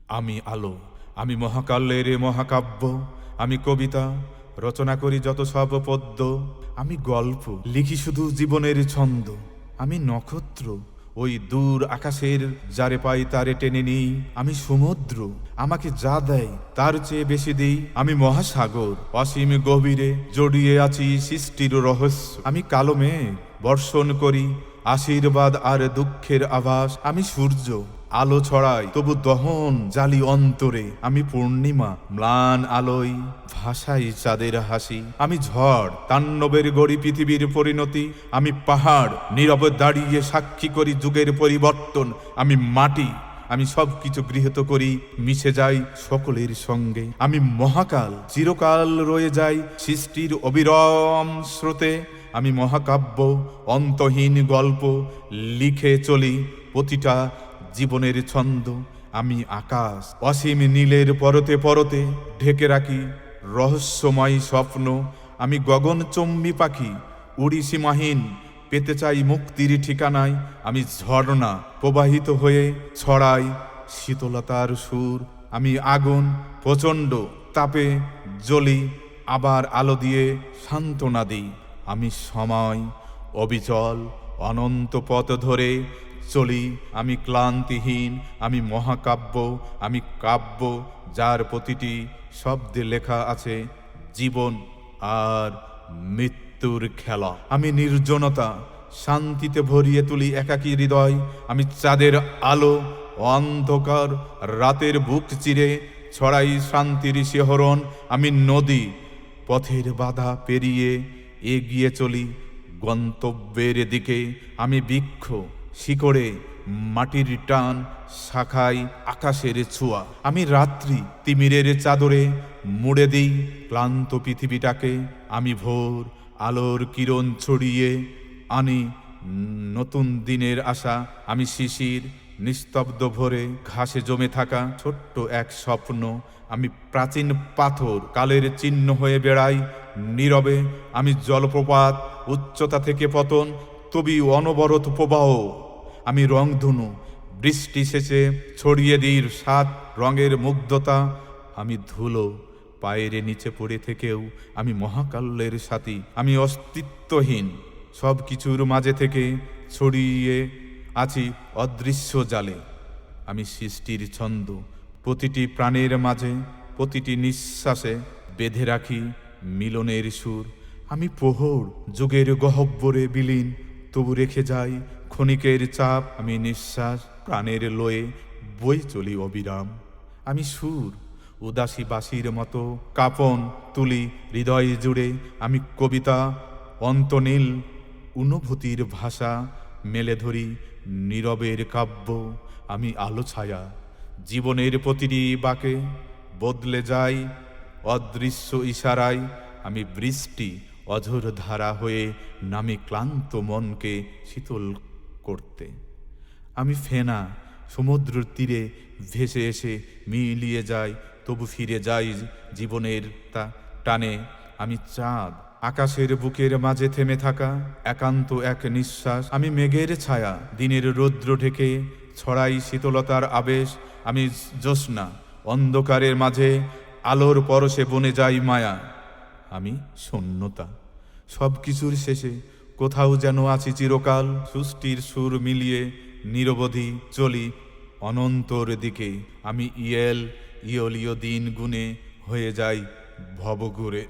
আমি আলো, আমি মহাকালের মহাকাব্য, আমি কবিতা রচনা করি যত সব পদ্য, আমি গল্প লিখি শুধু জীবনের ছন্দ, আমি নক্ষত্র ওই দূর আকাশের যারে পাই তারে টেনে নিই, আমি সমুদ্র আমাকে যা দেয় তার চেয়ে বেশি দিই, আমি মহাসাগর অসীম গভীরে জড়িয়ে আছি সৃষ্টির রহস্য, আমি কালো মেঘ বর্ষণ করি আশীর্বাদ আর দুঃখের আভাস, আমি সূর্য আলো ছড়াই তবু দহন জালি অন্তরে, আমি পূর্ণিমা ম্লান আলোয় ভাসাই চাঁদের হাসি, আমি ঝড় তাণ্ডবের গড়ি পৃথিবীর পরিণতি, আমি পাহাড় নীরবে দাঁড়িয়ে সাক্ষী করি যুগের পরিবর্তন, আমি মাটি আমি সব কিছু গৃহীত করি মিশে যাই সকলের সঙ্গে, আমি মহাকাল চিরকাল রয়ে যাই সৃষ্টির অবিরাম স্রোতে, আমি মহাকাব্য অন্তহীন গল্প লিখে চলি প্রতিটা জীবনের ছন্দ, আমি আকাশ অসীম নীলের পরতে পরতে ঢেকে রাখি রহস্যময় স্বপ্ন, আমি গগনচম্বী পাখি উড়ি সীমাহীন পেতে চাই মুক্তির ঠিকানায়, আমি ঝর্ণা প্রবাহিত হয়ে ছড়াই শীতলতার সুর, আমি আগুন প্রচণ্ড তাপে জ্বলি আবার আলো দিয়ে সান্ত্বনা দিই, আমি সময় অবিচল অনন্ত পথ ধরে চলি, আমি ক্লান্তিহীন, আমি মহাকাব্য, আমি কাব্য যার প্রতিটি শব্দে লেখা আছে জীবন আর মৃত্যুর খেলা, আমি নির্জনতা শান্তিতে ভরিয়ে তুলি একাকী হৃদয়, আমি চাঁদের আলো অন্ধকার রাতের বুক চিরে ছড়াই শান্তির শিহরণ, আমি নদী পথের বাধা পেরিয়ে এগিয়ে চলি গন্তব্যের দিকে, আমি বৃক্ষ শিকড়ে মাটির টান শাখায় আকাশের ছোঁয়া, আমি রাত্রি তিমিরের চাদরে মুড়ে দিই ক্লান্ত পৃথিবীটাকে, আমি ভোর আলোর কিরণ ছড়িয়ে আনি নতুন দিনের আশা, আমি শিশির নিস্তব্ধ ভরে ঘাসে জমে থাকা ছোট্ট এক স্বপ্ন, আমি প্রাচীন পাথর কালের চিহ্ন হয়ে বেড়াই নীরবে, আমি জলপ্রপাত উচ্চতা থেকে পতন তবি অনবরত প্রবাহ, আমি রংধনু বৃষ্টি শেষে ছড়িয়ে দিই সাত রঙের মুগ্ধতা, আমি ধুলো পায়ের নিচে পড়ে থেকেও আমি মহাকালের সাথী, আমি অস্তিত্বহীন সব কিছুর মাঝে থেকে ছড়িয়ে আছি অদৃশ্য জালে, আমি সৃষ্টির ছন্দ প্রতিটি প্রাণের মাঝে প্রতিটি নিঃশ্বাসে বেঁধে রাখি মিলনের সুর, আমি প্রহর যুগের গহ্বরে বিলীন তবু রেখে যাই ক্ষণিকের চাপ, আমি নিঃশ্বাস প্রাণের লয়ে বই চলি অবিরাম, আমি সুর উদাসী বাঁশির মতো কাঁপন তুলি হৃদয় জুড়ে, আমি কবিতা অন্তনীল অনুভূতির ভাষা মেলে ধরি নীরবের কাব্য, আমি আলো ছায়া জীবনের প্রতিটি বাঁকে বদলে যাই অদৃশ্য ইশারায়, আমি বৃষ্টি অঝোর ধারা হয়ে নামি ক্লান্ত মনকে শীতল করতে, আমি ফেনা সমুদ্রের তীরে ভেসে এসে মিলিয়ে যায় তবু ফিরে যাই জীবনের তা টানে, আমি চাঁদ আকাশের বুকের মাঝে থেমে থাকা একান্ত এক নিঃশ্বাস, আমি মেঘের ছায়া দিনের রৌদ্র ঢেকে ছড়াই শীতলতার আবেশ, আমি জ্যোৎস্না অন্ধকারের মাঝে আলোর পরশে বনে যাই মায়া, আমি শূন্যতা সব কিছুর শেষে কোথাও যেন আছি চিরকাল, সৃষ্টির সুর মিলিয়ে নিরবধি চলি অনন্তর দিকে, আমি ইয়েলীয় দিন গুণে হয়ে যাই ভবঘুরে।